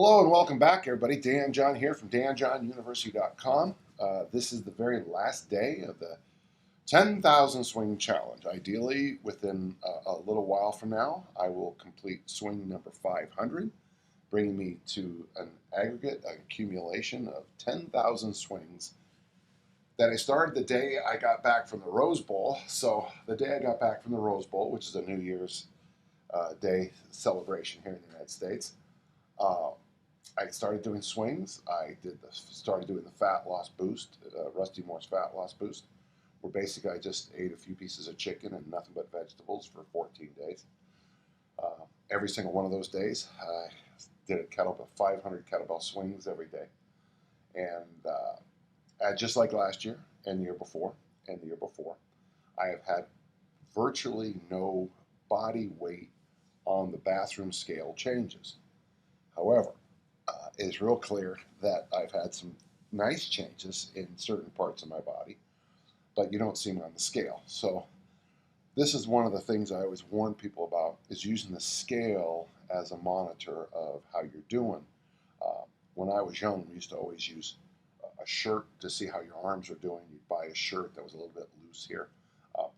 Hello and welcome back, everybody. Dan John here from danjohnuniversity.com. This is the very last day of the 10,000 swing challenge. Ideally, within a little while from now, I will complete swing number 500, bringing me to an aggregate accumulation of 10,000 swings that I started the day I got back from the Rose Bowl. So the day I got back from the Rose Bowl, which is a New Year's Day celebration here in the United States, I started doing swings. I started doing the fat loss boost, Rusty Moore's fat loss boost, where basically I just ate a few pieces of chicken and nothing but vegetables for 14 days. Every single one of those days, I did a kettlebell, 500 kettlebell swings every day. And just like last year and the year before, I have had virtually no body weight on the bathroom scale changes. However, it is real clear that I've had some nice changes in certain parts of my body, but you don't see them on the scale. So this is one of the things I always warn people about, is using the scale as a monitor of how you're doing. When I was young, we used to always use a shirt to see how your arms are doing. You'd buy a shirt that was a little bit loose here.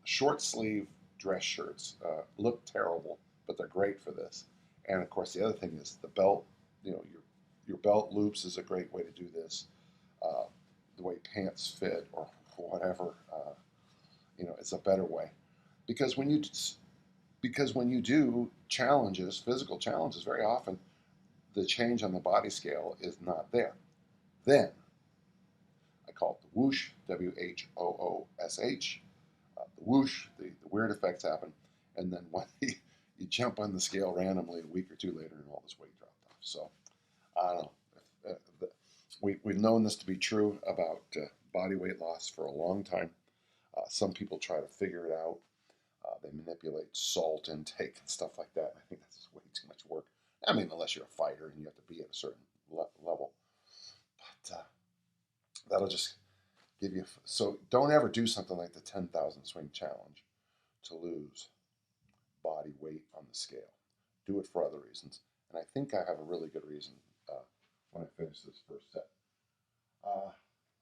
Short sleeve dress shirts look terrible, but they're great for this. And of course, the other thing is the belt. Your belt loops is a great way to do this. The way pants fit or whatever, it's a better way. Because when you do challenges, physical challenges, very often the change on the body scale is not there. Then I call it the whoosh, WHOOSH. The whoosh, the weird effects happen, and then when you jump on the scale randomly a week or two later, and all this weight dropped off. So I don't know. We've known this to be true about body weight loss for a long time. Some people try to figure it out. They manipulate salt intake and stuff like that. I think that's way too much work. I mean, unless you're a fighter and you have to be at a certain level. But that'll just give you... So don't ever do something like the 10,000 swing challenge to lose body weight on the scale. Do it for other reasons. And I think I have a really good reason when I finish this first set.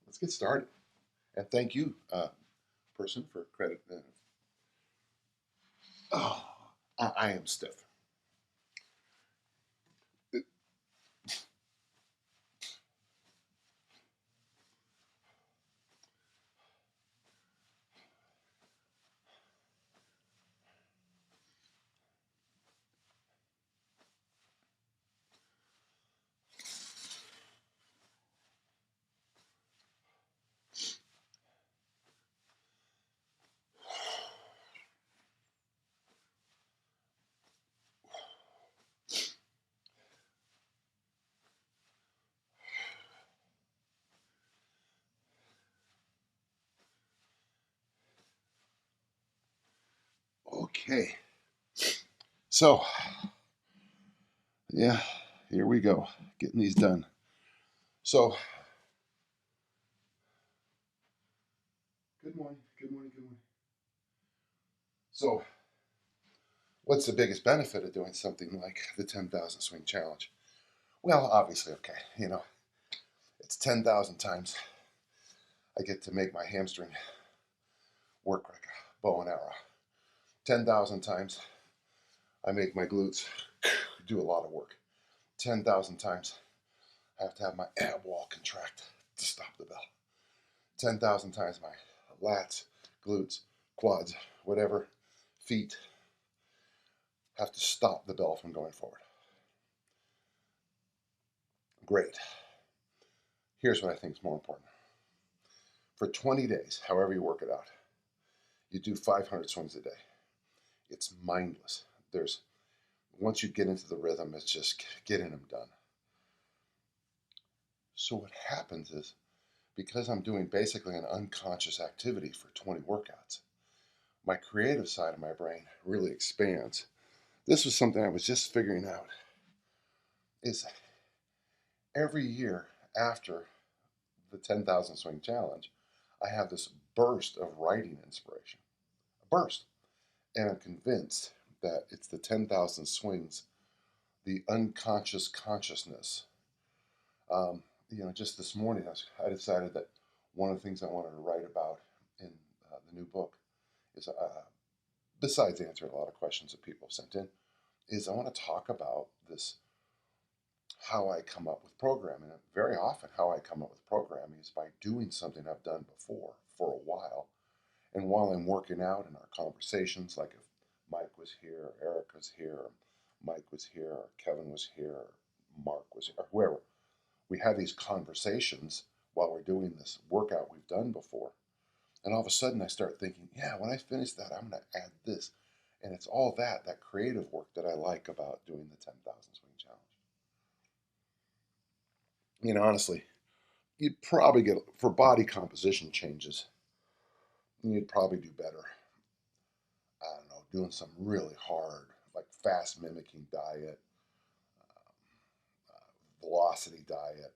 Let's get started. And thank you, person, for credit. Oh, I am stiff. Okay. So, yeah, here we go, getting these done. So, good morning. So, what's the biggest benefit of doing something like the 10,000 swing challenge? Well, obviously, okay, it's 10,000 times I get to make my hamstring work like a bow and arrow. 10,000 times I make my glutes do a lot of work. 10,000 times I have to have my ab wall contract to stop the bell. 10,000 times my lats, glutes, quads, whatever, feet have to stop the bell from going forward. Great. Here's what I think is more important. For 20 days, however you work it out, you do 500 swings a day. It's mindless. Once you get into the rhythm, it's just getting them done. So what happens is, because I'm doing basically an unconscious activity for 20 workouts, my creative side of my brain really expands. This was something I was just figuring out, is every year after the 10,000 swing challenge, I have this burst of writing inspiration. A burst. And I'm convinced that it's the 10,000 swings, the unconscious consciousness Just this morning, I decided that one of the things I wanted to write about in the new book is, besides answering a lot of questions that people have sent in, is I want to talk about this, how I come up with programming. And very often, how I come up with programming is by doing something I've done before for a while. And while I'm working out in our conversations, like if Mike was here, or Eric was here, or Mike was here, or Kevin was here, or Mark was here, or whoever, we have these conversations while we're doing this workout we've done before. And all of a sudden I start thinking, yeah, when I finish that, I'm going to add this. And it's all that creative work that I like about doing the 10,000 swing challenge. Honestly, you'd probably get, for body composition changes, you'd probably do better, I don't know, doing some really hard, like fast mimicking diet, velocity diet.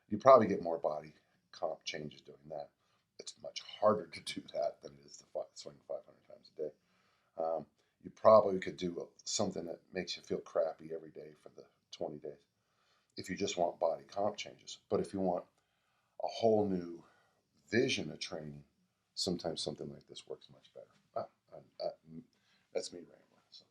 You probably get more body comp changes doing that. It's much harder to do that than it is to swing 500 times a day. You probably could do something that makes you feel crappy every day for the 20 days if you just want body comp changes. But if you want a whole new vision of training, sometimes something like this works much better. That's me rambling. So.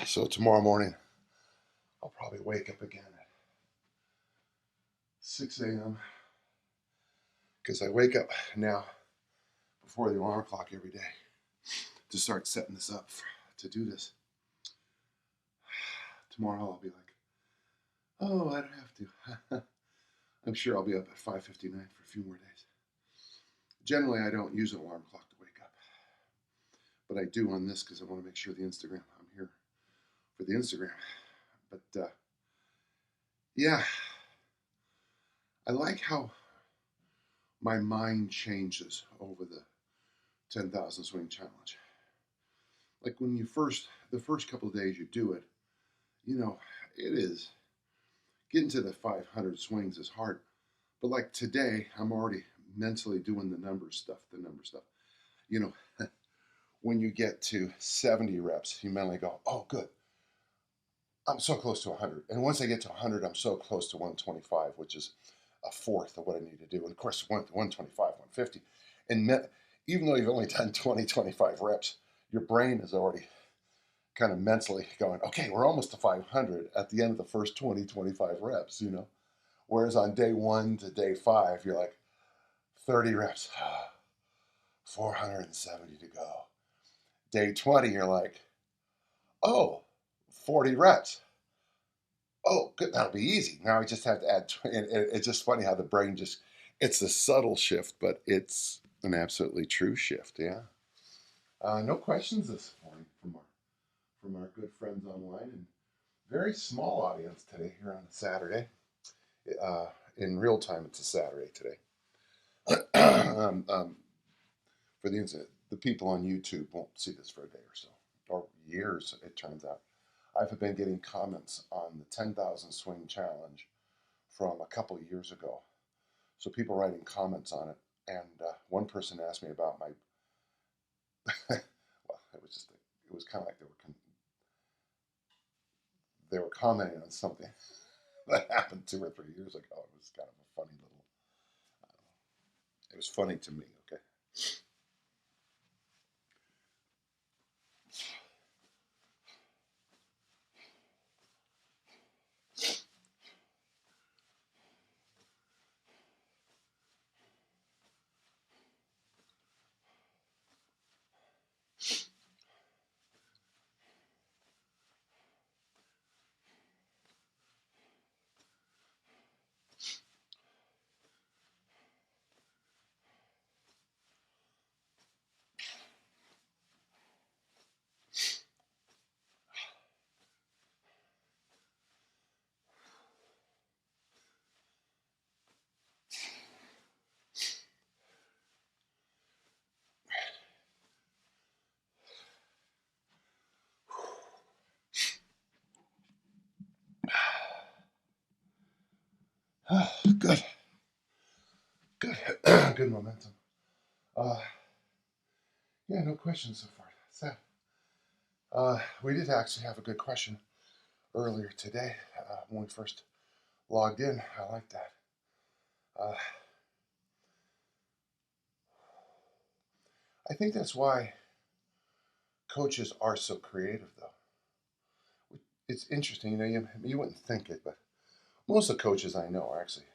So tomorrow morning, I'll probably wake up again at 6 a.m. because I wake up now before the alarm clock every day to start setting this up to do this. Tomorrow I'll be like, oh, I don't have to. I'm sure I'll be up at 5:59 for a few more days. Generally, I don't use an alarm clock to wake up, but I do on this because I want to make sure I'm here for the Instagram. But yeah, I like how my mind changes over the 10,000 swing challenge. Like when the first couple of days you do it, it is, getting to the 500 swings is hard. But like today, I'm already mentally doing the number stuff. When you get to 70 reps, you mentally go, oh, good. I'm so close to 100. And once I get to 100, I'm so close to 125, which is a fourth of what I need to do. And of course, 125, 150. And even though you've only done 20, 25 reps, your brain is already kind of mentally going, okay, we're almost to 500 at the end of the first 20, 25 reps, Whereas on day 1 to day 5, you're like, 30 reps, 470 to go. Day 20, you're like, oh, 40 reps. Oh, good, that'll be easy. Now I just have to add, and it's just funny how the brain it's a subtle shift, but it's an absolutely true shift, yeah. No questions this morning from our good friends online, and very small audience today here on a Saturday. In real time, it's a Saturday today. For the incident, the people on YouTube won't see this for a day or so, or years, it turns out. I've been getting comments on the 10,000 swing challenge from a couple of years ago. So people writing comments on it, and one person asked me about my. Well, it was kind of like they were commenting on something that happened 2 or 3 years ago. It was kind of a funny little. It was funny to me. Okay. Good, good, good momentum. Yeah, no questions so far. Sad. We did actually have a good question earlier today when we first logged in. I like that. I think that's why coaches are so creative, though. It's interesting, you wouldn't think it, but most of the coaches I know are actually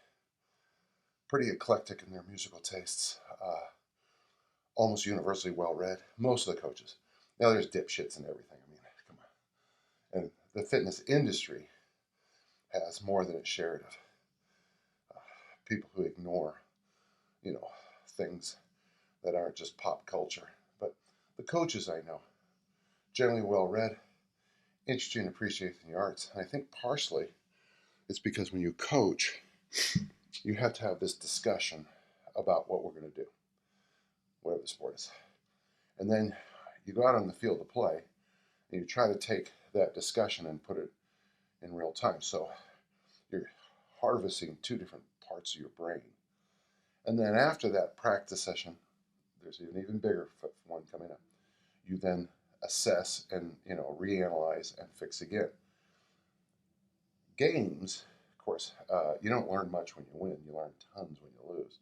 pretty eclectic in their musical tastes. Almost universally well-read. Most of the coaches. Now, there's dipshits and everything. I mean, come on. And the fitness industry has more than its share of people who ignore, things that aren't just pop culture. But the coaches I know, generally well-read, interested and appreciating the arts. And I think partially it's because when you coach, you have to have this discussion about what we're going to do, whatever the sport is. And then you go out on the field to play, and you try to take that discussion and put it in real time. So you're harvesting two different parts of your brain. And then after that practice session, there's an even bigger one coming up. You then assess and reanalyze and fix again. Games, of course, you don't learn much when you win. You learn tons when you lose.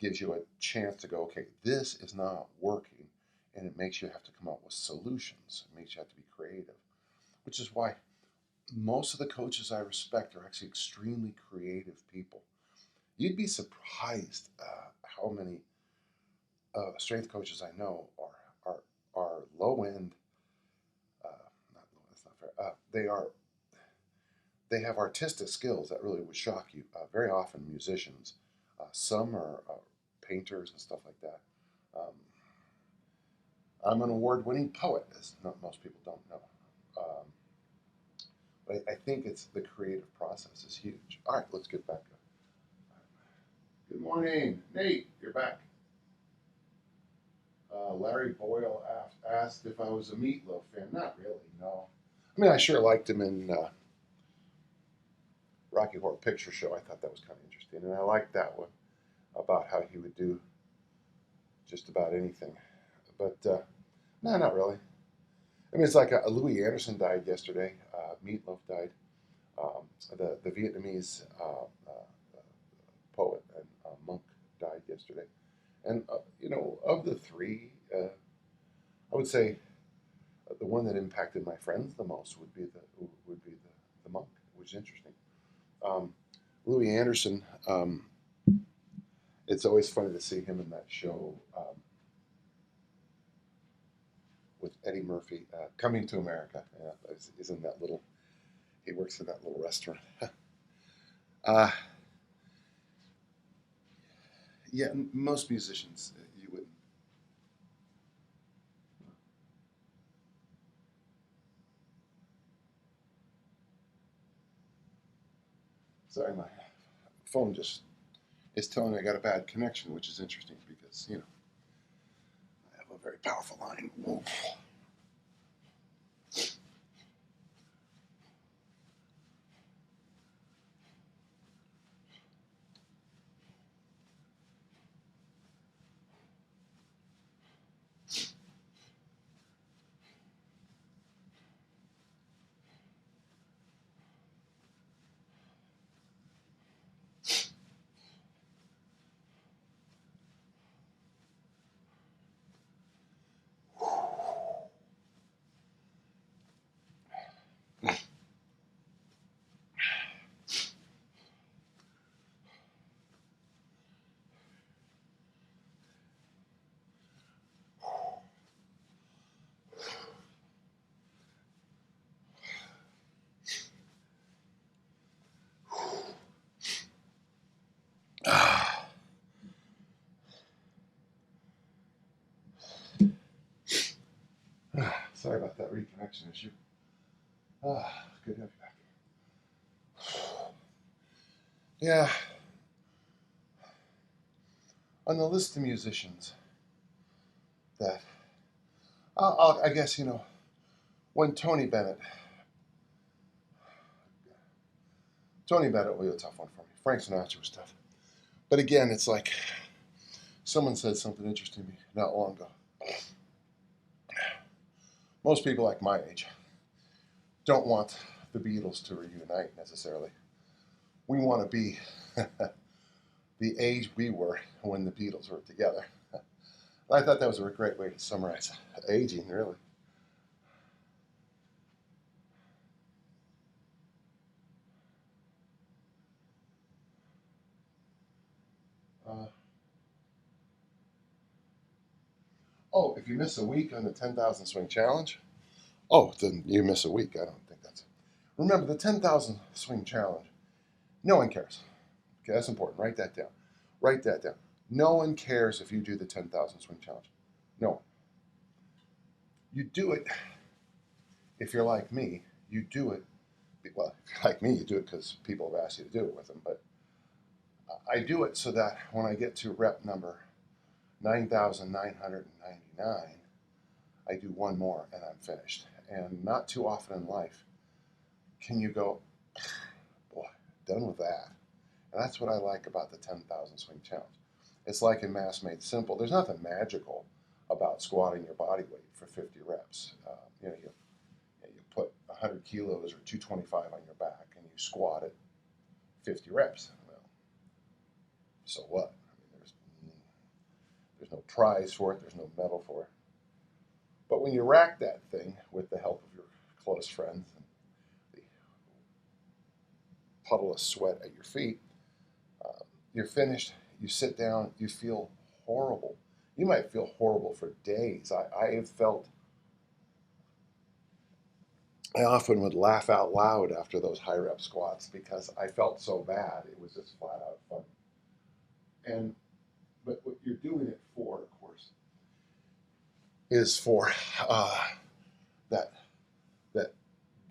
Gives you a chance to go, okay, this is not working, and it makes you have to come up with solutions. It makes you have to be creative, which is why most of the coaches I respect are actually extremely creative people. You'd be surprised how many strength coaches I know are low end. Not low. That's not fair. They have artistic skills that really would shock you. Very often musicians. Some are painters and stuff like that. Um, I'm an award-winning poet, as not most people don't know. But I think it's the creative process is huge. All right, let's get back up. Good morning, Nate. You're back. Larry Boyle asked if I was a Meatloaf fan. Not really, no. I mean, I sure liked him in Rocky Horror Picture Show. I thought that was kind of interesting, and I liked that one about how he would do just about anything. But no, not really. I mean, it's like Louis Anderson died yesterday. Meatloaf died. The Vietnamese poet and monk died yesterday. And of the three, I would say the one that impacted my friends the most would be the monk, which is interesting. Louis Anderson. It's always funny to see him in that show with Eddie Murphy, Coming to America. Yeah, he's in that little. He works in that little restaurant. Yeah, most musicians you wouldn't. Sorry, my phone just is telling me I got a bad connection, which is interesting because I have a very powerful line. Whoa. Sorry about that reconnection issue. Good to have you back. Yeah, on the list of musicians that I guess when Tony Bennett Tony Bennett will be a tough one for me. Frank Sinatra was tough. But again, it's like someone said something interesting to me not long ago. Most people like my age don't want the Beatles to reunite necessarily. We want to be the age we were when the Beatles were together. I thought that was a great way to summarize aging, really. Oh, if you miss a week on the 10,000 swing challenge, oh, then you miss a week. I don't think that's. Remember, the 10,000 swing challenge, no one cares. Okay, that's important. Write that down. Write that down. No one cares if you do the 10,000 swing challenge. No one. You do it, if you're like me, you do it. Well, if you're like me, you do it because people have asked you to do it with them. But I do it so that when I get to rep number 9,999, I do one more and I'm finished. And not too often in life can you go, boy, done with that. And that's what I like about the 10,000 swing challenge. It's like in Mass Made Simple. There's nothing magical about squatting your body weight for 50 reps. You put 100 kilos or 225 on your back and you squat it 50 reps. Well, so what? I mean, there's no prize for it. There's no medal for it. But when you rack that thing with the help of your close friends and the puddle of sweat at your feet, you're finished. You sit down. You feel horrible. You might feel horrible for days. I have felt. I often would laugh out loud after those high rep squats because I felt so bad. It was just flat out fun. But what you're doing it for, of course, is for that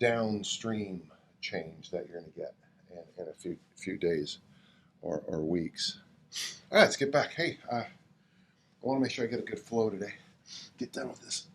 downstream change that you're going to get in a few days or weeks. All right, let's get back. Hey, I want to make sure I get a good flow today. Get done with this.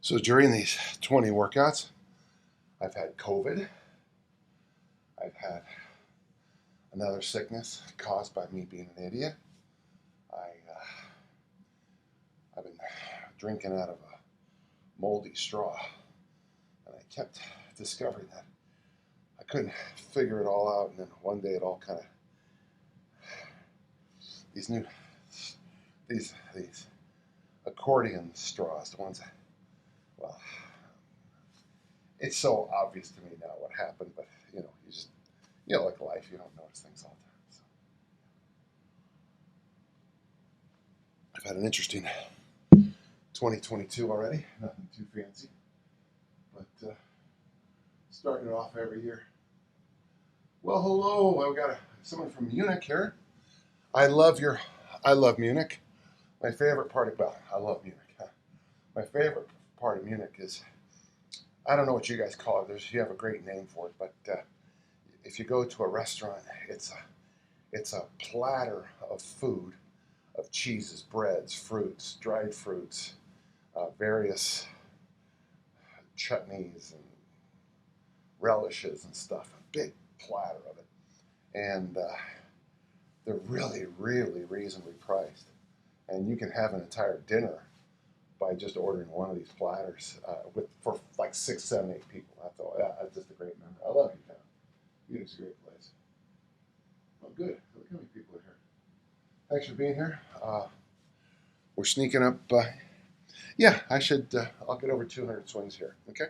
So during these 20 workouts, I've had COVID. I've had another sickness caused by me being an idiot. I've been drinking out of a moldy straw, and I kept discovering that I couldn't figure it all out. And then one day it all kind of these accordion straws, the ones that, well, it's so obvious to me now what happened, but you just like life, you don't notice things all the time. So I've had an interesting 2022 already. Nothing too fancy, but starting it off every year. Well, hello. I've got someone from Munich here. I love Munich. My favorite part I love Munich. My favorite part of Munich is, I don't know what you guys call it. You have a great name for it, but if you go to a restaurant, it's a platter of food, of cheeses, breads, fruits, dried fruits, various chutneys and relishes and stuff. A big platter of it, and they're really, really reasonably priced. And you can have an entire dinner by just ordering one of these platters for like 6, 7, 8 people. That's all. That's just a great memory. I love Utah. Munich's a great place. Well, good. Look how many people are here. Thanks for being here. We're sneaking up. Yeah, I should. I'll get over 200 swings here. Okay.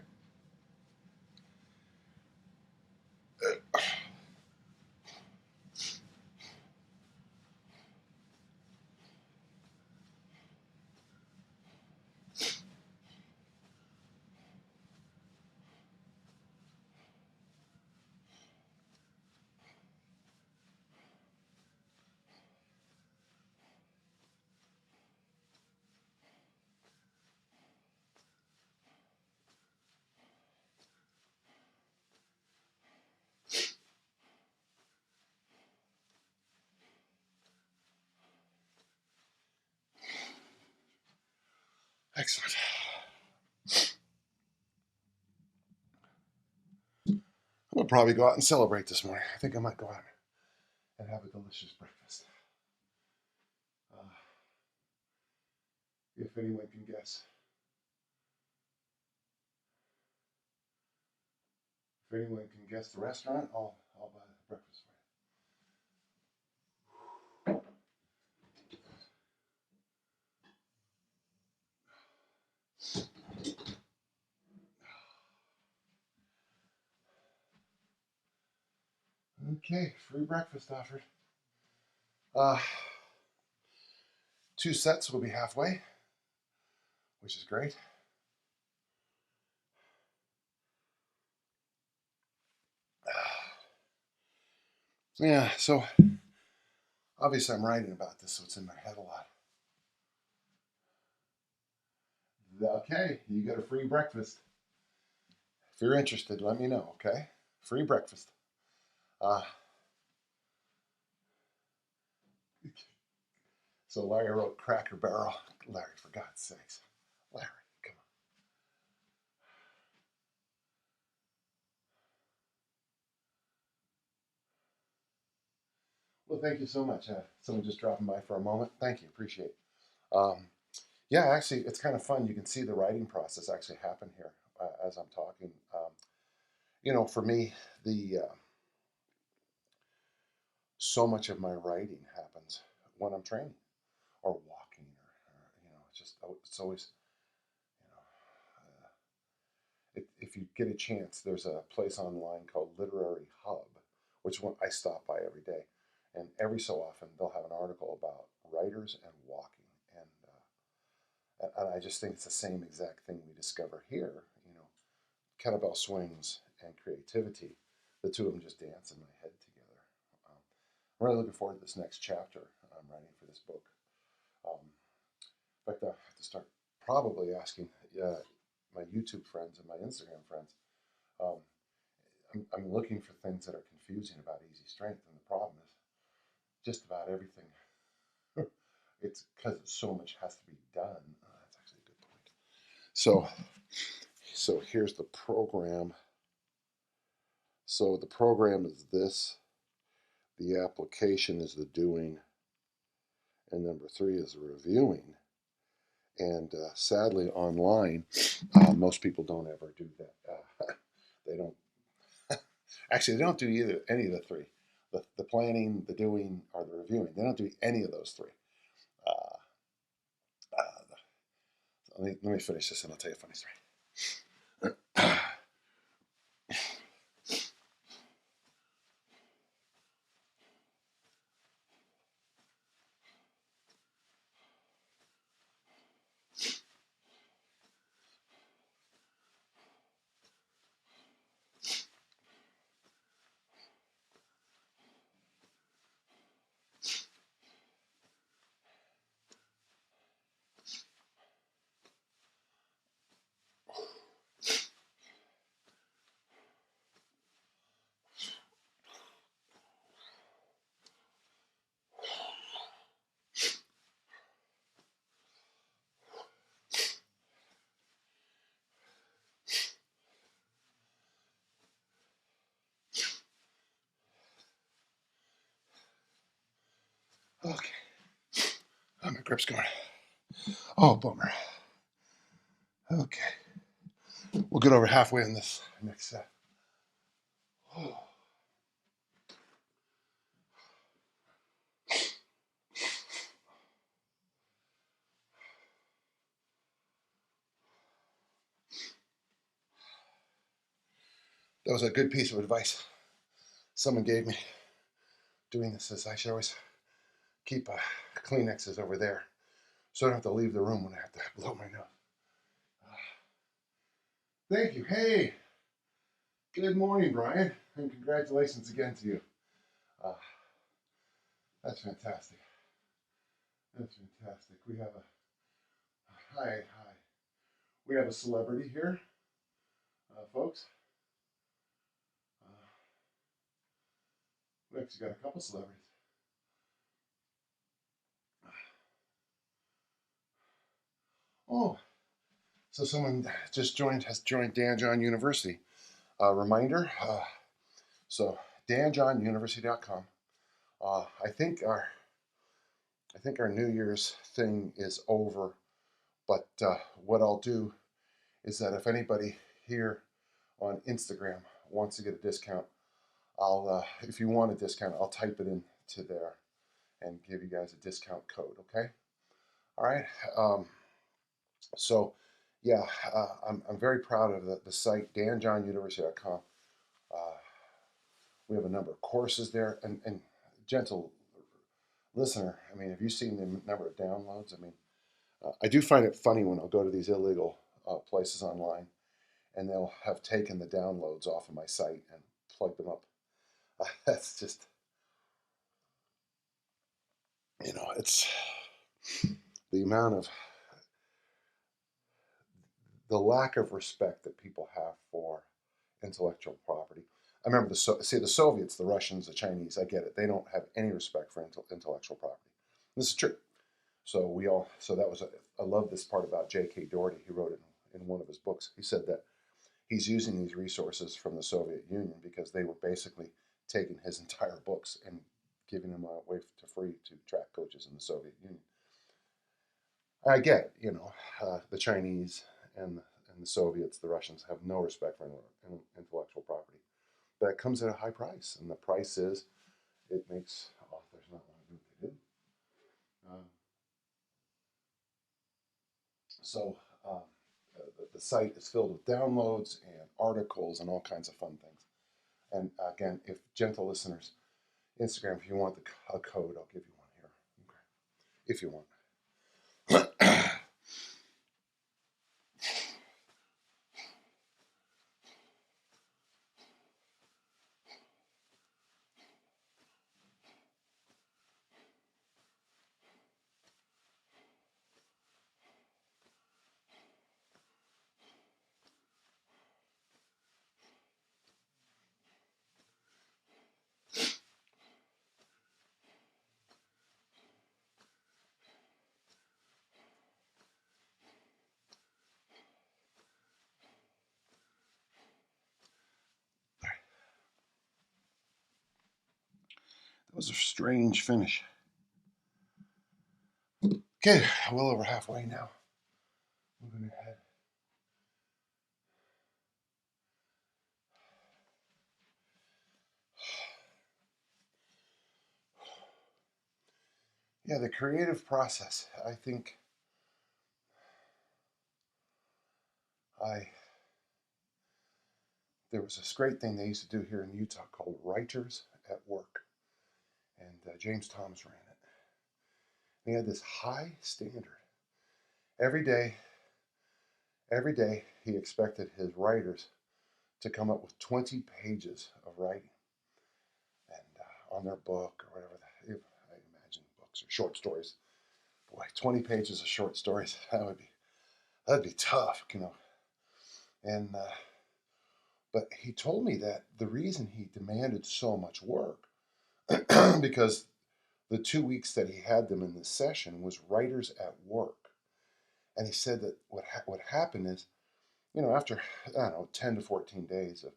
Excellent. I'm gonna probably go out and celebrate this morning. I think I might go out and have a delicious breakfast. If anyone can guess. If anyone can guess the restaurant, I'll buy the breakfast for you. Okay, free breakfast offered. 2 sets will be halfway, which is great. Yeah, so obviously I'm writing about this, so it's in my head a lot. Okay, you get a free breakfast. If you're interested, let me know, okay? Free breakfast. So Larry wrote Cracker Barrel. Larry, for God's sakes. Larry, come on. Well, thank you so much. Someone just dropping by for a moment. Thank you, appreciate it. Yeah, actually, it's kind of fun. You can see the writing process actually happen here as I'm talking. For me, so much of my writing happens when I'm training or walking, or it's always, if you get a chance, there's a place online called Literary Hub, which one I stop by every day, and every so often they'll have an article about writers and walking, and I just think it's the same exact thing we discover here. Kettlebell swings and creativity, the two of them just dance in my head together. I'm really looking forward to this next chapter I'm writing for this book. In fact, I have to start probably asking my YouTube friends and my Instagram friends. I'm looking for things that are confusing about easy strength, and the problem is just about everything. It's because so much has to be done. That's actually a good point. So here's the program. So the program is this. The application is the doing. And number 3 is the reviewing. And sadly, online, most people don't ever do that. They don't. Actually, they don't do any of the 3. The planning, the doing, or the reviewing. They don't do any of those 3. Let me finish this and I'll tell you a funny story. Okay. Oh, my grip's going. Oh, bummer. Okay. We'll get over halfway in this next set. Oh. That was a good piece of advice someone gave me doing this. Is I should always keep Kleenexes over there so I don't have to leave the room when I have to blow my nose. Thank you. Hey, good morning, Brian, and congratulations again to you. That's fantastic. That's fantastic. We have hi. We have a celebrity here, folks. We actually got a couple celebrities. Oh, So someone has joined Dan John University. Reminder. So danjohnuniversity.com. I think our New Year's thing is over, but what I'll do is that if anybody here on Instagram wants to get a discount, if you want a discount, I'll type it into there and give you guys a discount code. Okay. All right. So, yeah, I'm very proud of the site, danjohnuniversity.com. We have a number of courses there, and gentle listener, I mean, have you seen the number of downloads? I mean, I do find it funny when I'll go to these illegal places online, and they'll have taken the downloads off of my site and plugged them up. That's just, it's the amount of the lack of respect that people have for intellectual property. I remember the Soviets, the Russians, the Chinese. I get it; they don't have any respect for intellectual property. This is true. I love this part about J.K. Doherty. He wrote it in one of his books. He said that he's using these resources from the Soviet Union because they were basically taking his entire books and giving them away for free to track coaches in the Soviet Union. I get it, the Chinese and the Soviets, the Russians have no respect for intellectual property, but it comes at a high price, and the price is it makes authors not want to do what they do. So the site is filled with downloads and articles and all kinds of fun things. And again, if gentle listeners, Instagram, if you want a code, I'll give you one here. Okay. If you want. That was a strange finish. Okay, well over halfway now. Moving ahead. Yeah, the creative process. I think there was this great thing they used to do here in Utah called Writers at Work, and James Thomas ran it. And he had this high standard. Every day, he expected his writers to come up with 20 pages of writing, and on their book or whatever. I imagine books or short stories. Boy, 20 pages of short stories. That'd be tough, And but he told me that the reason he demanded so much work because the 2 weeks that he had them in this session was writers at work, and he said that what happened is, after I don't know 10 to 14 days of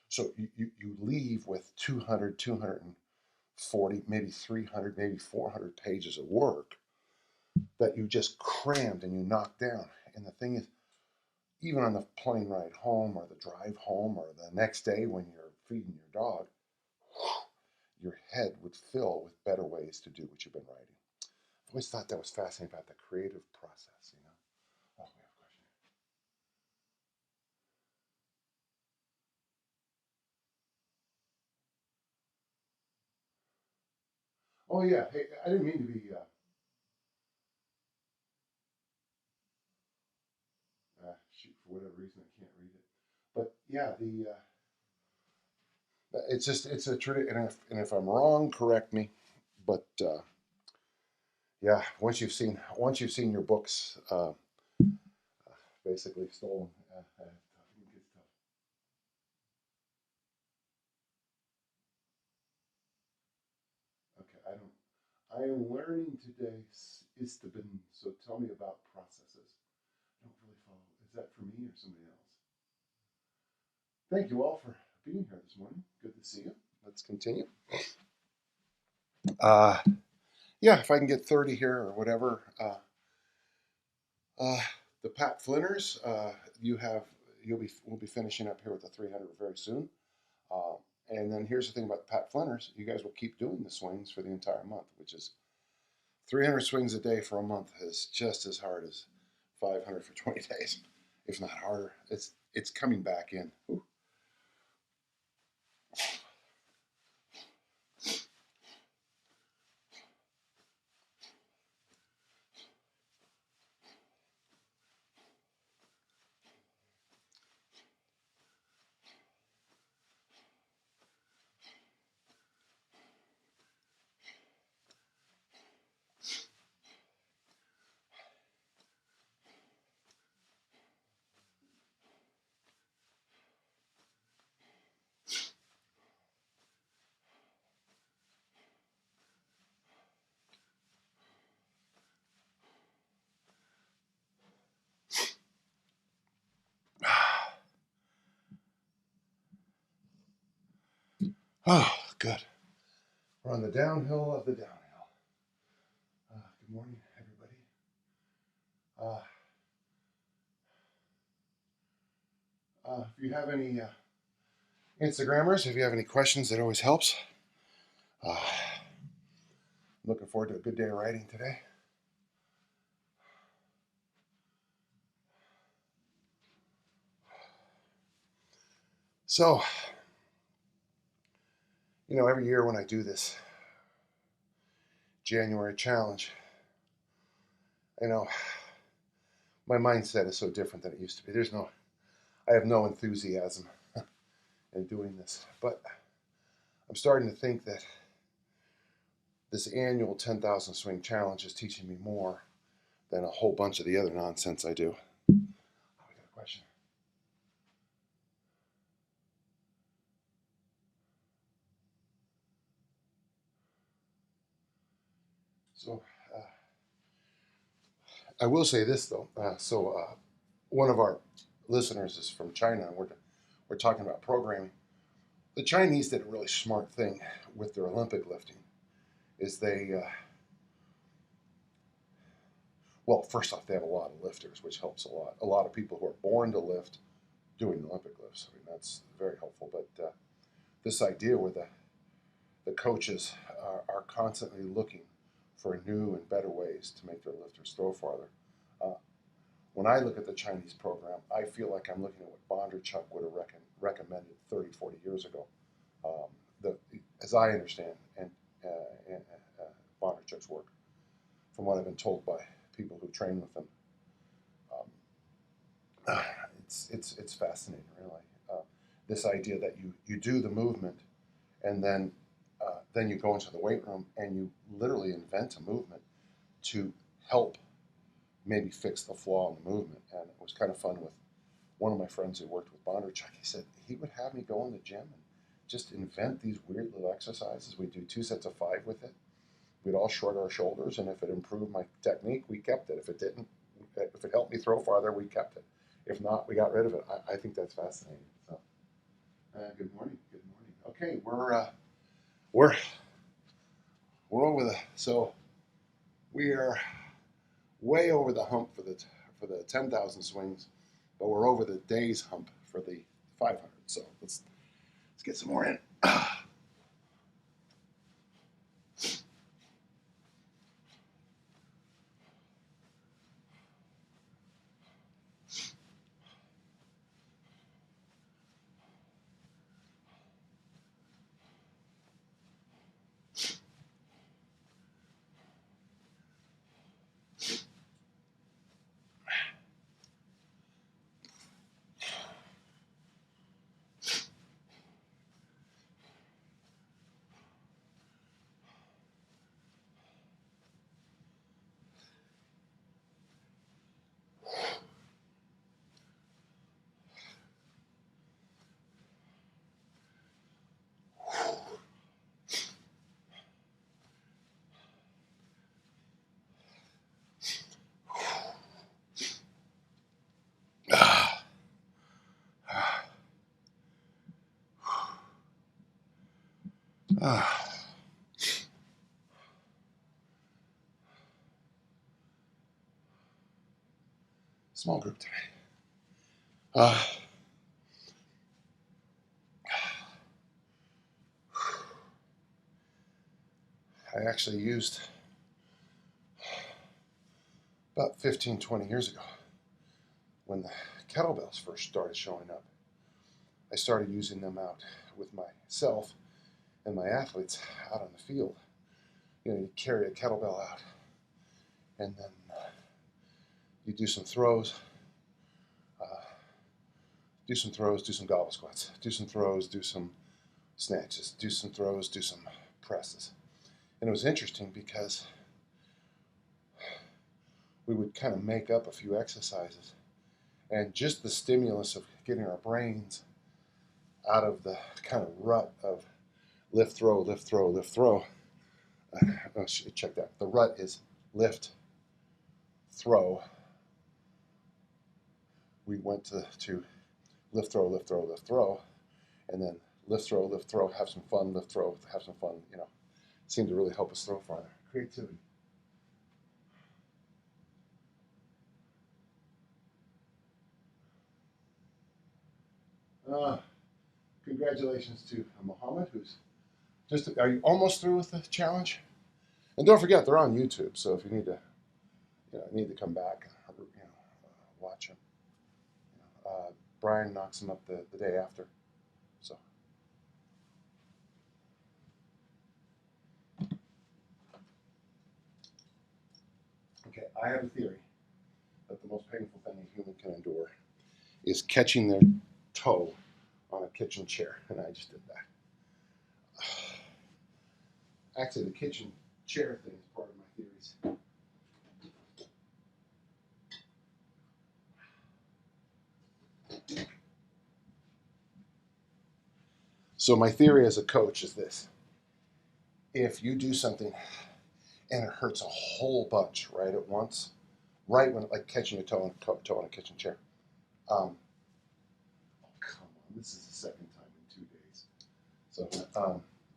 so you leave with 200, 240, maybe 300, maybe 400 pages of work that you just crammed and you knocked down. And the thing is, even on the plane ride home or the drive home or the next day when you're feeding your dog, your head would fill with better ways to do what you've been writing. I've always thought that was fascinating about the creative process. Oh, we have a question. Oh yeah, hey, I didn't mean to be. Shoot, for whatever reason, I can't read it. But yeah, it's a tradition, and if I'm wrong, correct me. But yeah, once you've seen your books basically stolen, it gets tough. Okay, I am learning today Istabin, so tell me about processes. I don't really follow. that for me or somebody else? Thank you all for being here this morning. Good to see you. Let's continue. Yeah, if I can get 30 here or whatever. The Pat Flinters, we'll be finishing up here with the 300 very soon. And then here's the thing about the Pat Flinters: you guys will keep doing the swings for the entire month, which is 300 swings a day for a month is just as hard as 500 for 20 days, if not harder. It's coming back in. Ooh. Oh, good. We're on the downhill of the downhill. Good morning, everybody. If you have any Instagrammers, if you have any questions, it always helps. Looking forward to a good day of writing today. So, every year when I do this January challenge, my mindset is so different than it used to be. I have no enthusiasm in doing this, but I'm starting to think that this annual 10,000 swing challenge is teaching me more than a whole bunch of the other nonsense I do. Oh, we got a question. So, I will say this though. One of our listeners is from China, and we're talking about programming. The Chinese did a really smart thing with their Olympic lifting. Is well, first off, they have a lot of lifters, which helps a lot. A lot of people who are born to lift doing Olympic lifts. I mean, that's very helpful. But this idea where the coaches are constantly looking for new and better ways to make their lifters throw farther. When I look at the Chinese program, I feel like I'm looking at what Bondarchuk would have recommended 30, 40 years ago. As I understand and Bondarchuk's work, from what I've been told by people who train with them, it's fascinating, really. This idea that you do the movement and then you go into the weight room and you literally invent a movement to help maybe fix the flaw in the movement. And it was kind of fun with one of my friends who worked with Bondarchuk. He said he would have me go in the gym and just invent these weird little exercises. We'd do 2 sets of 5 with it. We'd all short our shoulders, and if it improved my technique, we kept it. If it didn't, if it helped me throw farther, we kept it. If not, we got rid of it. I think that's fascinating. So, good morning. Good morning. Okay, we're over we are way over the hump for the 10,000 swings, but we're over the day's hump for the 500. So let's get some more in. Small group today. I actually used about 15, 20 years ago when the kettlebells first started showing up. I started using them out with myself and my athletes out on the field. You know, you carry a kettlebell out and then you do some throws, do some gobble squats, do some throws, do some snatches, do some throws, do some presses. And it was interesting because we would kind of make up a few exercises, and just the stimulus of getting our brains out of the kind of rut of lift, throw, lift, throw, lift, throw. Check that. The rut is lift, throw. We went to lift, throw, lift, throw, lift, throw, and then lift, throw, have some fun, lift, throw, have some fun. You know, seemed to really help us throw farther. Creativity. Congratulations to Mohammed, who's just. Are you almost through with the challenge? And don't forget, they're on YouTube, so if you need to, need to come back, watch them. Brian knocks them up the day after, so. Okay, I have a theory that the most painful thing a human can endure is catching their toe on a kitchen chair, and I just did that. Actually, the kitchen chair thing is part of my theories. So my theory as a coach is this: if you do something and it hurts a whole bunch right at once, right when, like catching your toe on a kitchen chair. Oh, come on, this is the second time in 2 days. So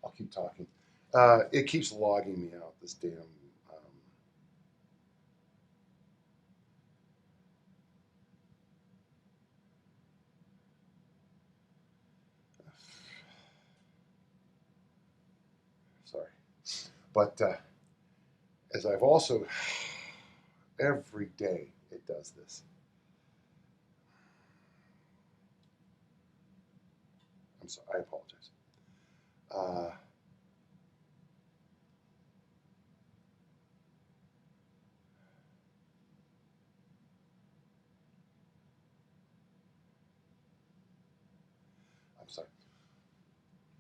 I'll keep talking. It keeps logging me out, this damn. Sorry. But as I've also, every day it does this. I'm sorry, I apologize. I'm sorry.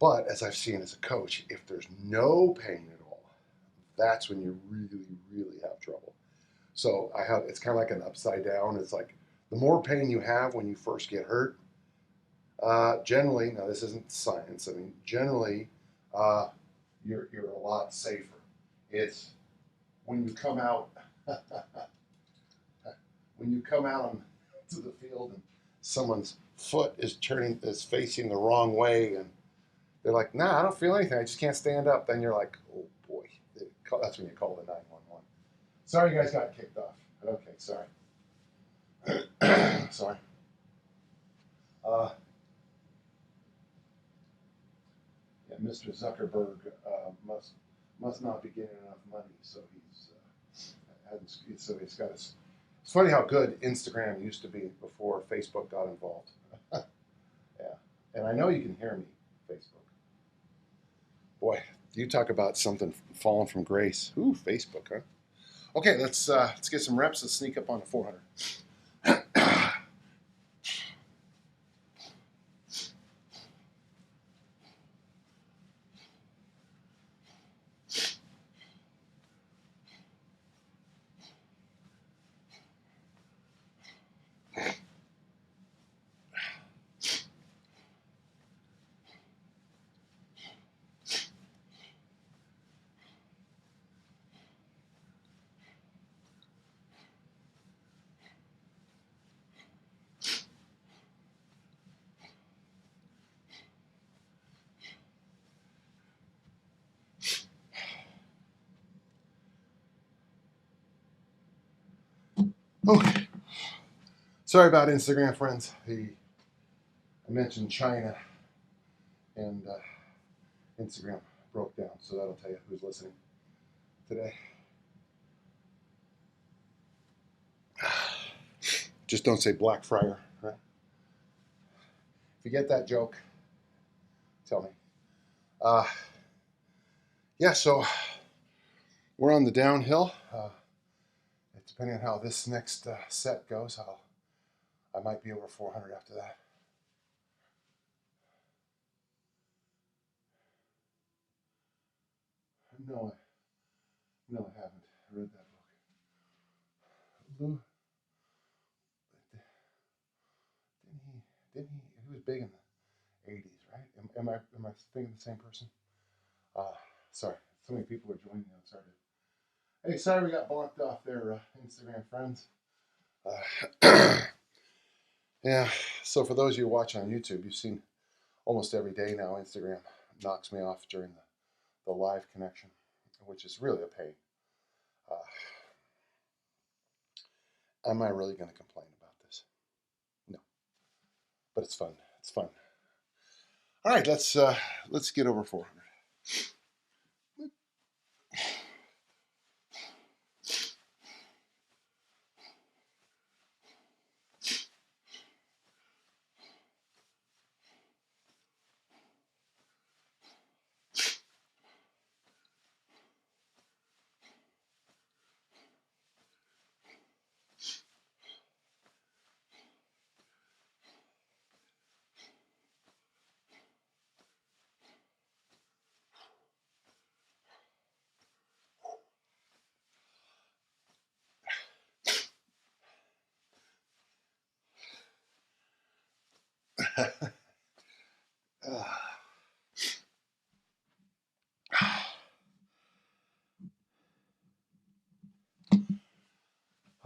But as I've seen as a coach, if there's no pain at all, that's when you really, really have trouble. So it's kind of like an upside down. It's like the more pain you have when you first get hurt, generally, now this isn't science. I mean, generally, you're a lot safer. It's when you come out, to the field and someone's foot is facing the wrong way, and they're like, "Nah, I don't feel anything. I just can't stand up." Then you're like, "Oh boy," that's when you call the 911. Sorry, you guys got kicked off. Okay, sorry. Sorry. Yeah, Mr. Zuckerberg must not be getting enough money, so he's got his. It's funny how good Instagram used to be before Facebook got involved. Yeah, and I know you can hear me, Facebook. Boy, you talk about something falling from grace. Ooh, Facebook, huh? Okay, let's get some reps. Let's sneak up on the 400. Okay. Sorry about Instagram, friends. I mentioned China, and Instagram broke down, so that'll tell you who's listening today. Just don't say Black Friar, right? If you get that joke, tell me. Yeah, so we're on the downhill. Depending on how this next set goes, I might be over 400 after that. No, I haven't read that book. Lou, didn't he? He was big in the 80s, right? Am I thinking the same person? Uh, sorry, so many people are joining me. I'm sorry. Hey, sorry we got blocked off there, Instagram friends. Yeah, so for those of you watching on YouTube, you've seen almost every day now Instagram knocks me off during the live connection, which is really a pain. Am I really going to complain about this? No, but it's fun. It's fun. All right, let's get over 400.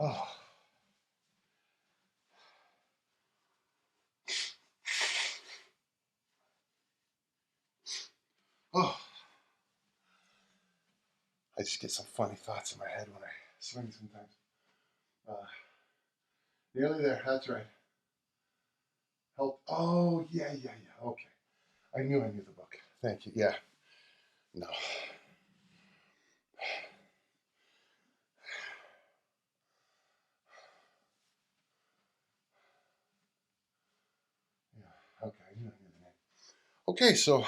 Oh. Oh. I just get some funny thoughts in my head when I swing sometimes. Nearly there. That's right. Help. Oh, yeah. Okay. I knew the book. Thank you. Yeah. No. Yeah. Okay. I knew the name. Okay, so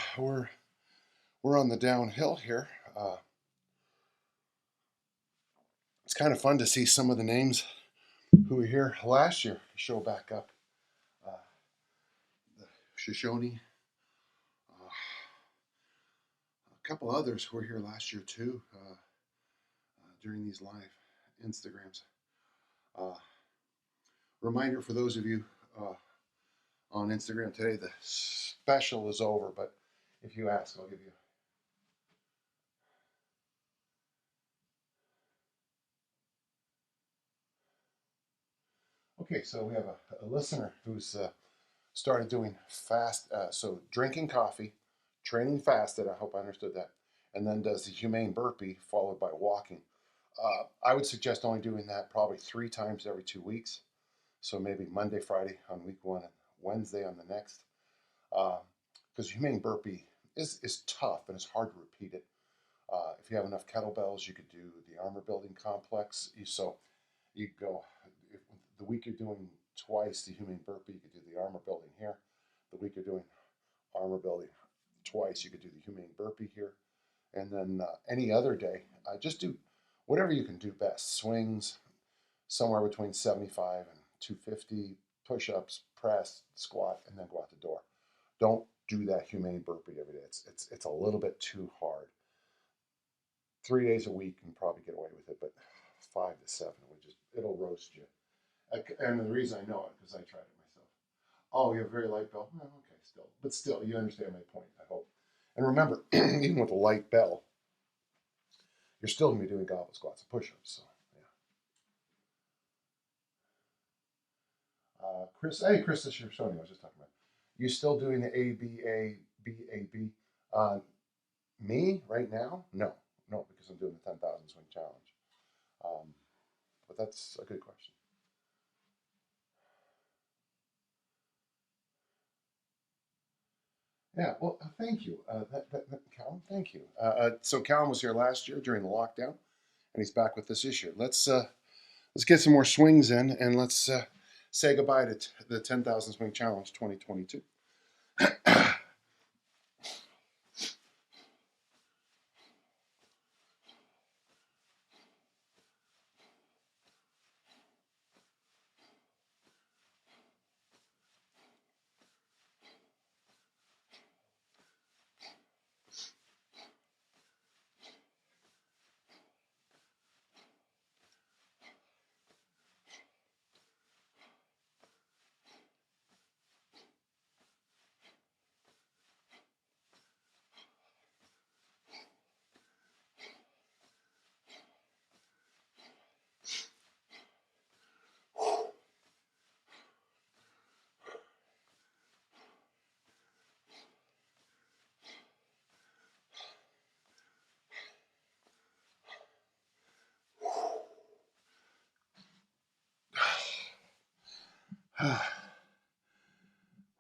we're on the downhill here. It's kind of fun to see some of the names who were here last year show back up. The Shoshone, a couple others who were here last year too during these live Instagrams. Reminder for those of you on Instagram today, the special is over, but if you ask, I'll give you. Okay, so we have a listener who's started doing fast, so drinking coffee, training fasted, I hope I understood that, and then does the humane burpee followed by walking. I would suggest only doing that probably 3 times every 2 weeks. So maybe Monday, Friday on week one, and Wednesday on the next. Because humane burpee is tough and it's hard to repeat it. If you have enough kettlebells, you could do the armor building complex. So you go, if the week you're doing twice the humane burpee, you could do the armor building here. The week you're doing armor building twice, you could do the humane burpee here. And then any other day, just do whatever you can do best. Swings, somewhere between 75 and 250, push-ups, press, squat, and then go out the door. Don't do that humane burpee every day. It's a little bit too hard. 3 days a week, you can probably get away with it, but 5 to 7, it'll roast you. And the reason I know it because I tried it myself. Oh, you have a very light bell? Oh, okay, but still, you understand my point, I hope. And remember, even with a light bell, you're still going to be doing goblet squats and push-ups. So, yeah. Chris, this is Shoshone I was just talking about. You still doing the ABABAB? Me right now? No, because I'm doing the 10,000 swing challenge. But that's a good question. Yeah, well, thank you, Callum. Thank you. So Callum was here last year during the lockdown, and he's back with us this year. Let's get some more swings in, and let's say goodbye to the 10,000 Swing Challenge 2022.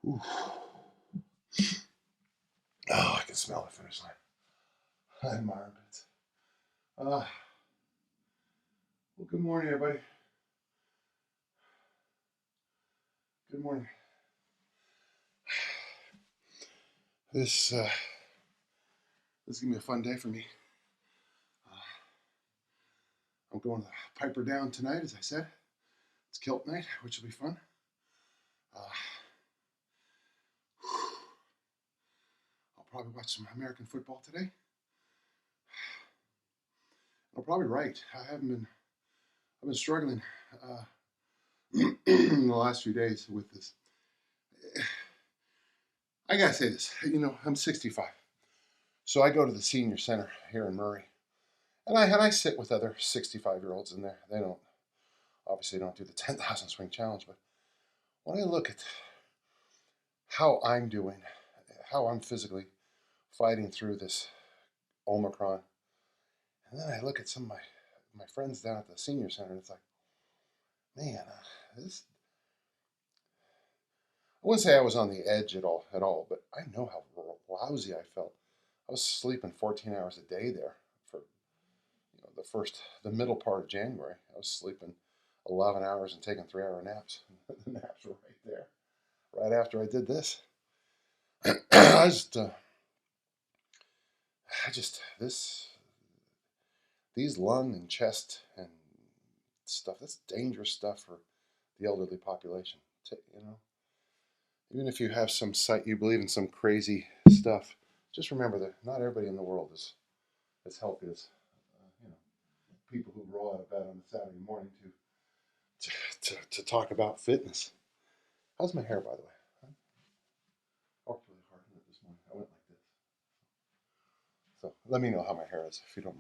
Ooh. Oh, I can smell the finish line. I'm armpits. Well, good morning, everybody. Good morning. This is gonna be a fun day for me. I'm going to Piper Down tonight, as I said. It's kilt night, which will be fun. I'll probably watch some American football today. I'll probably write. I've been struggling in the last few days with this. I gotta say this, I'm 65, so I go to the senior center here in Murray, and I sit with other 65-year-olds in there. They obviously don't do the 10,000 Swing Challenge, but when I look at how I'm doing, how I'm physically fighting through this Omicron, and then I look at some of my friends down at the senior center, and it's like, man, this. I wouldn't say I was on the edge at all, but I know how lousy I felt. I was sleeping 14 hours a day there for the middle part of January. I was sleeping 11 hours and taking 3-hour naps. The naps were right there, right after I did this. I just these lung and chest and stuff. That's dangerous stuff for the elderly population. Even if you have you believe in some crazy stuff, just remember that not everybody in the world is as healthy as people who roll out of bed on a Saturday morning to talk about fitness. How's my hair, by the way? I worked really hard on it this morning. I went like this. So let me know how my hair is if you don't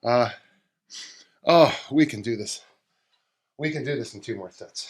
mind. Oh, we can do this. We can do this in 2 more sets.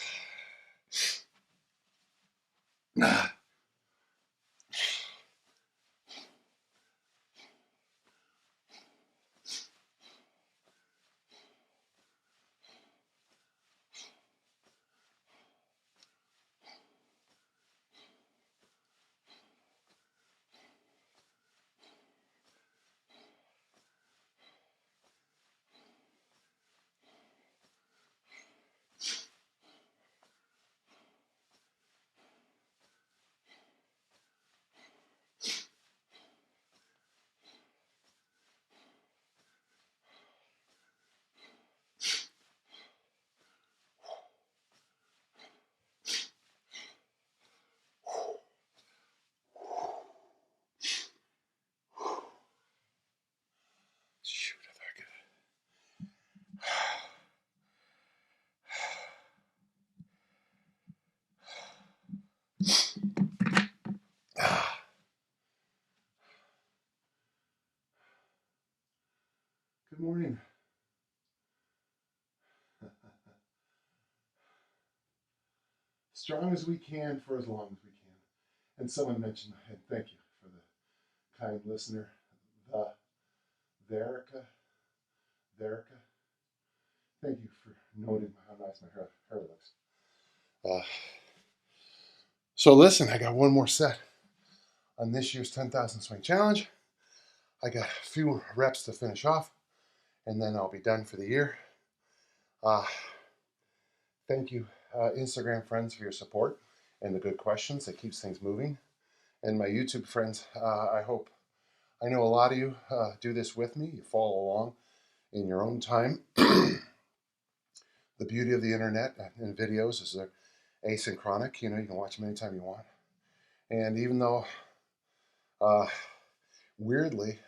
Shoot, I thought I could. Good morning. Strong as we can for as long as we can. And someone mentioned, and thank you for the kind listener, the Verica. Thank you for noting how nice my hair looks. So listen, I got one more set. on this year's 10,000 swing challenge. I got a few reps to finish off, and then I'll be done for the year. Thank you, Instagram friends, for your support and the good questions. It keeps things moving. And my YouTube friends, I know a lot of you do this with me. You follow along in your own time. The beauty of the internet and videos is they're asynchronic. You can watch them anytime you want. And even though, weirdly,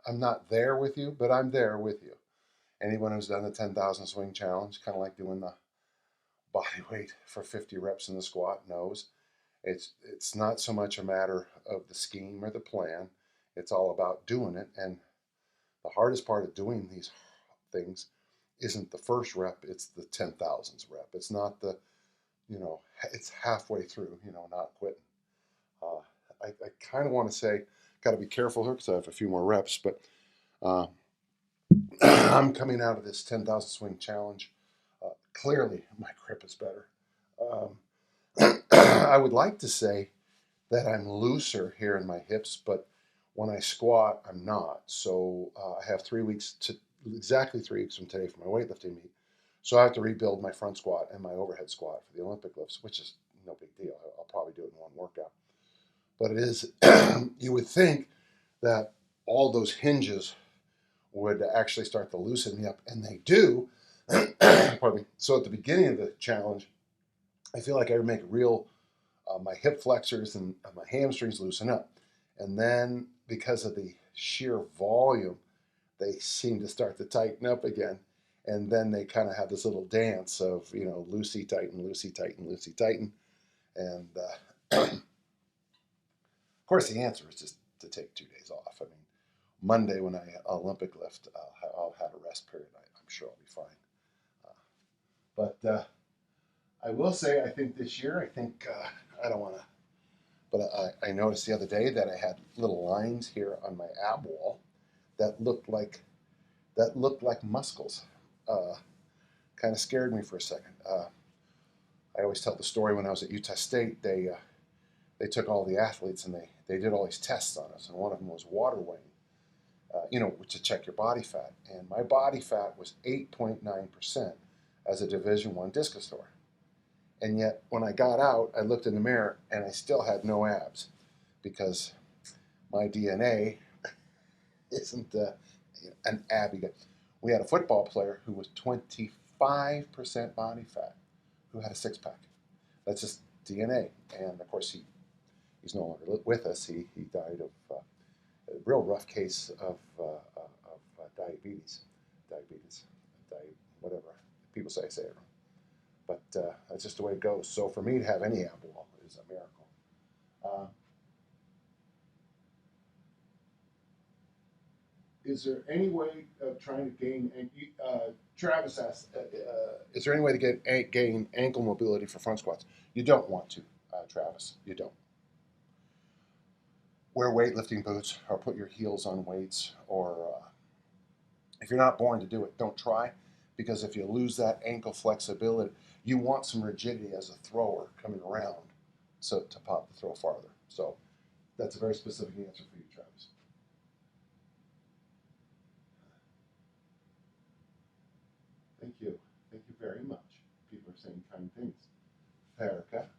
I'm not there with you, but I'm there with you. Anyone who's done the 10,000 swing challenge, kind of like doing the body weight for 50 reps in the squat, knows it's not so much a matter of the scheme or the plan. It's all about doing it. And the hardest part of doing these things isn't the first rep, it's the 10,000th rep. It's not the, it's halfway through, not quitting. I kind of want to say, got to be careful here because I have a few more reps, but I'm coming out of this 10,000 swing challenge. Clearly, my grip is better. I would like to say that I'm looser here in my hips, but when I squat, I'm not. So I have 3 weeks exactly 3 weeks from today for my weightlifting meet. So I have to rebuild my front squat and my overhead squat for the Olympic lifts, which is no big deal. I'll probably do it in one workout. But it is, you would think that all those hinges would actually start to loosen me up, and they do. Pardon me. So at the beginning of the challenge, I feel like I make my hip flexors and my hamstrings loosen up. And then because of the sheer volume, they seem to start to tighten up again. And then they kind of have this little dance of, loosey tighten, loosey tighten, loosey tighten. And of course, the answer is just to take 2 days off. I mean, Monday when I Olympic lift, I'll have a rest period. I'm sure I'll be fine. But I will say, I think this year, I don't want to, but I noticed the other day that I had little lines here on my ab wall that looked like muscles. Kind of scared me for a second. I always tell the story when I was at Utah State. They took all the athletes and they did all these tests on us, and one of them was water weighing, to check your body fat. And my body fat was 8.9% as a Division I discus thrower. And yet, when I got out, I looked in the mirror and I still had no abs because my DNA isn't an abby guy. We had a football player who was 25% body fat who had a six-pack. That's just DNA. And of course, he's no longer with us. He died of a real rough case of diabetes. Whatever. People say it wrong. But that's just the way it goes. So for me to have any ab wall is a miracle. Is there any way of trying to gain, Travis asked, is there any way to gain ankle mobility for front squats? You don't want to, Travis. You don't. Wear weightlifting boots or put your heels on weights, or if you're not born to do it, don't try, because if you lose that ankle flexibility, you want some rigidity as a thrower coming around to pop the throw farther. So that's a very specific answer for you, Travis. Thank you. Thank you very much. People are saying kind things. Erica,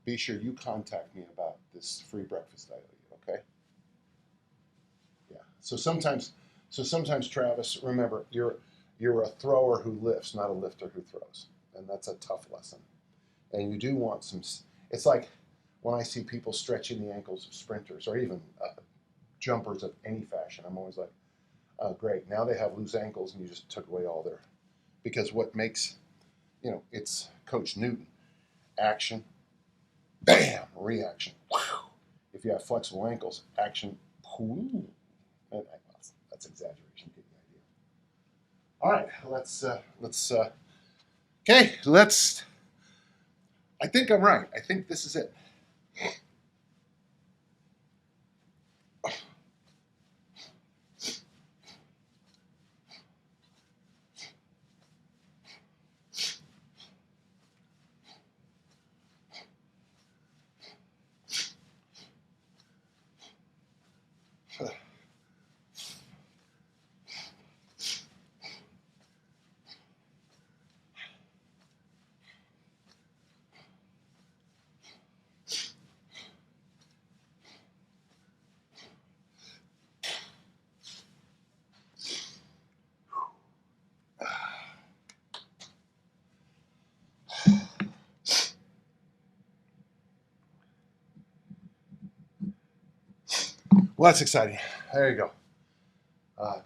be sure you contact me about this free breakfast I owe you, okay? Yeah. So sometimes, Travis, remember, you're a thrower who lifts, not a lifter who throws. And that's a tough lesson. And you do want some, it's like when I see people stretching the ankles of sprinters or even jumpers of any fashion, I'm always like, oh, great, now they have loose ankles and you just took away all their, because what makes, it's Coach Newton, action, bam, reaction. Wow. If you have flexible ankles, action, whoo. That's exaggeration. Get the idea. All right, I think I'm right. I think this is it. Well, that's exciting. There you go.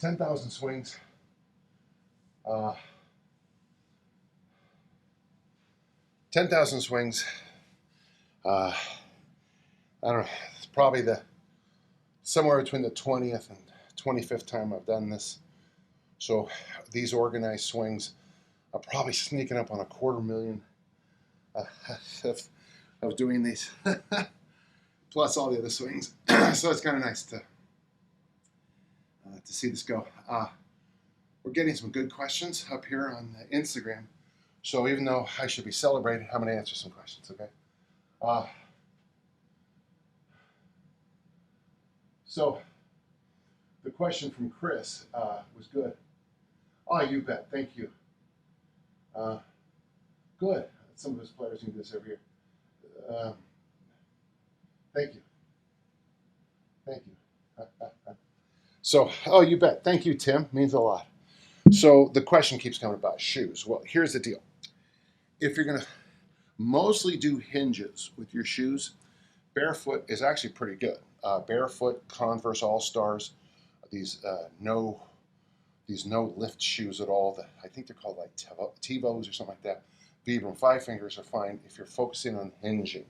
10,000 swings. 10,000 swings. I don't know. It's probably somewhere between the 20th and 25th time I've done this. So these organized swings are probably sneaking up on 250,000 of doing these, plus all the other swings. So it's kind of nice to see this go. We're getting some good questions up here on Instagram. So even though I should be celebrated, I'm going to answer some questions, okay? So the question from Chris was good. Oh, you bet. Thank you. Good. Some of his players do this every year. Thank you. Thank you. So, oh, you bet. Thank you, Tim. Means a lot. So the question keeps coming about shoes. Well, here's the deal. If you're going to mostly do hinges with your shoes, barefoot is actually pretty good. Barefoot Converse All-Stars, these no lift shoes at all. I think they're called like Tevos or something like that. Vibram 5 fingers are fine if you're focusing on hinging.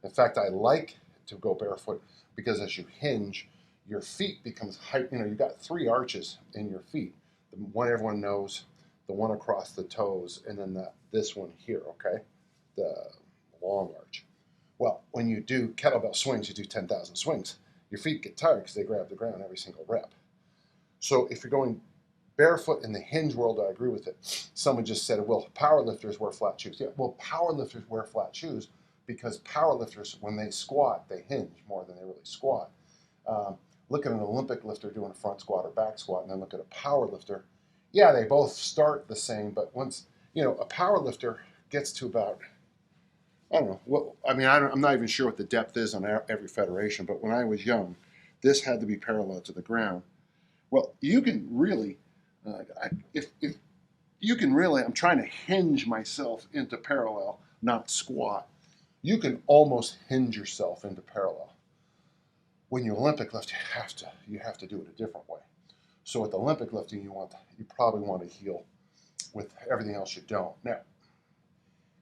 In fact, I like to go barefoot because as you hinge, your feet becomes height. You know, you've got 3 arches in your feet. The one everyone knows, the one across the toes, and then this one here, okay? The long arch. Well, when you do kettlebell swings, you do 10,000 swings. Your feet get tired because they grab the ground every single rep. So if you're going barefoot in the hinge world, I agree with it. Someone just said, well, powerlifters wear flat shoes. Yeah, well, powerlifters wear flat shoes because powerlifters, when they squat, they hinge more than they really squat. Look at an Olympic lifter doing a front squat or back squat, and then look at a power lifter. Yeah, they both start the same, but once, a power lifter gets to about, I don't know, I'm not even sure what the depth is on every federation, but when I was young, this had to be parallel to the ground. Well, you can really, if you can really, I'm trying to hinge myself into parallel, not squat. You can almost hinge yourself into parallel. When you Olympic lift, you have to do it a different way. So with Olympic lifting, you probably want to heel. With everything else, you don't. Now,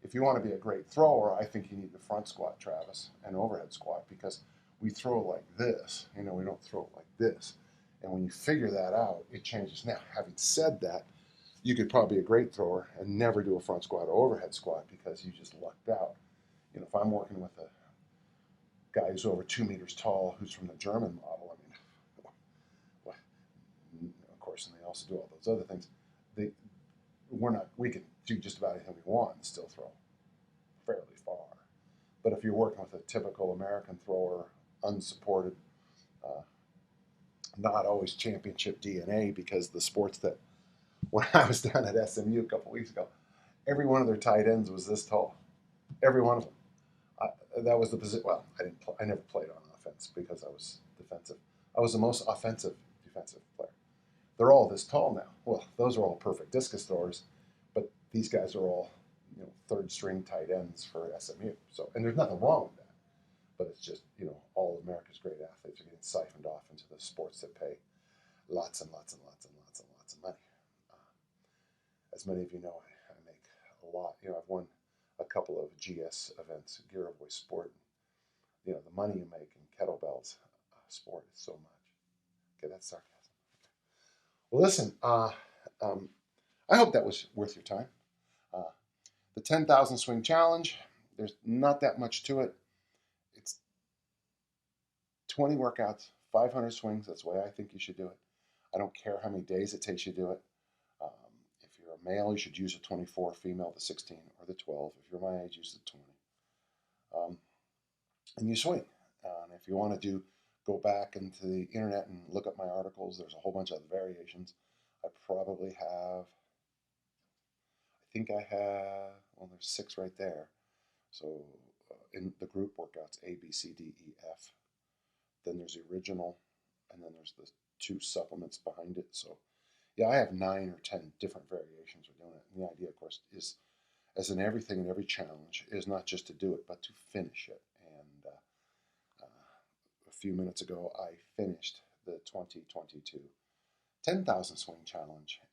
if you want to be a great thrower, I think you need the front squat, Travis, and overhead squat, because we throw like this. We don't throw like this. And when you figure that out, it changes. Now, having said that, you could probably be a great thrower and never do a front squat or overhead squat because you just lucked out. If I'm working with a guy who's over 2 meters tall, who's from the German model, of course, and they also do all those other things. We can do just about anything we want and still throw fairly far. But if you're working with a typical American thrower, unsupported, not always championship DNA, because the sports that, when I was down at SMU a couple weeks ago, every one of their tight ends was this tall. Every one of them. That was the position. Well, I never played on offense because I was defensive. I was the most offensive defensive player. They're all this tall now. Well, those are all perfect discus throwers, but these guys are all, third string tight ends for SMU. So, and there's nothing wrong with that, but it's just, all of America's great athletes are getting siphoned off into the sports that pay lots and lots and lots and lots and lots of money. As many of you know, I make a lot. I've won a couple of GS events, Gear of Voice Sport. The money you make in kettlebells sport is so much. Okay, that's sarcasm. Well, listen, I hope that was worth your time. The 10,000 swing challenge, there's not that much to it. It's 20 workouts, 500 swings. That's the way I think you should do it. I don't care how many days it takes you to do it. If you're a male, you should use the 24, female the 16, or the 12. If you're my age, use the 20. And you swing. And if you want to go back into the internet and look up my articles, there's a whole bunch of variations. I think I have, well, there's 6 right there. So in the group workouts, A, B, C, D, E, F. Then there's the original, and then there's the 2 supplements behind it. So yeah, I have 9 or 10 different variations of doing it. And the idea, of course, is, as in everything in every challenge, is not just to do it, but to finish it. And few minutes ago, I finished the 2022 10,000 swing challenge, and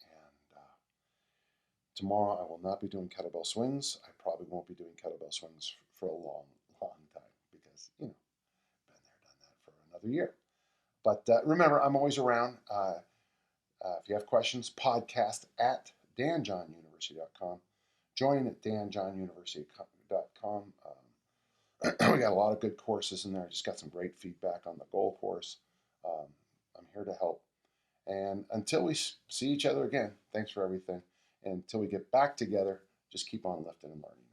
tomorrow I will not be doing kettlebell swings. I probably won't be doing kettlebell swings for a long, long time because, been there, done that for another year. But remember, I'm always around. If you have questions, podcast at danjohnuniversity.com. Join at danjohnuniversity.com. We got a lot of good courses in there. I just got some great feedback on the goal course. I'm here to help. And until we see each other again, thanks for everything. And until we get back together, just keep on lifting and learning.